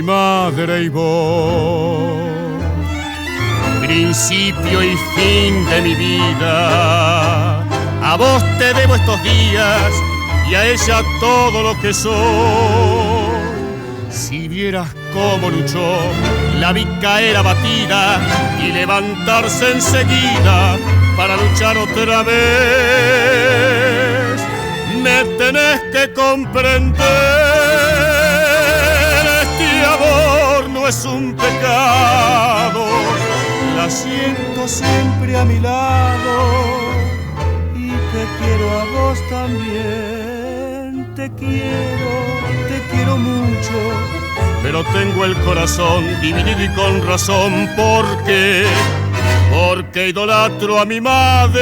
madre y vos, principio y fin de mi vida. A vos te debo estos días y a ella todo lo que soy. Si vieras cómo luchó, la vi caer abatida y levantarse enseguida para luchar otra vez. Me tenés que comprender, este amor no es un pecado. La siento siempre a mi lado y te quiero a vos también. Te quiero mucho, pero tengo el corazón dividido y con razón. Porque idolatro a mi madre,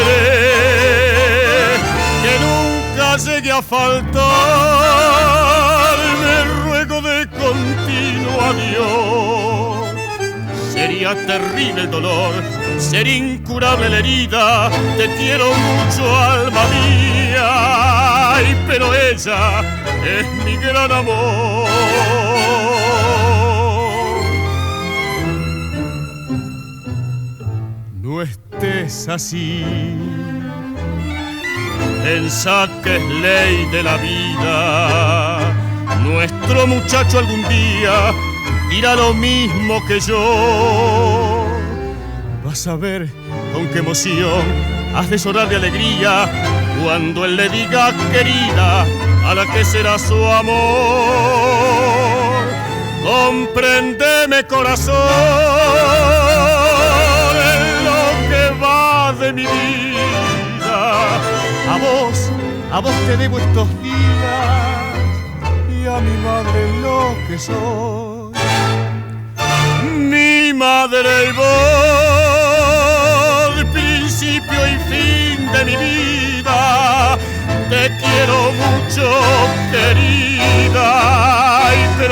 que nunca llegue a faltar. Me ruego de continuo adiós. Sería terrible el dolor, sería incurable la herida. Te quiero mucho, alma mía, ay, pero ella es mi gran amor. No estés así, pensá que es ley de la vida. Nuestro muchacho algún día dirá lo mismo que yo. Vas a ver con qué emoción has de llorar de alegría cuando él le diga querida a la que será su amor. Compréndeme, corazón, en lo que va de mi vida. A vos te debo estos días y a mi madre lo que soy. Mi madre y vos, principio y fin de mi vida. Te quiero mucho, querida, ay, pero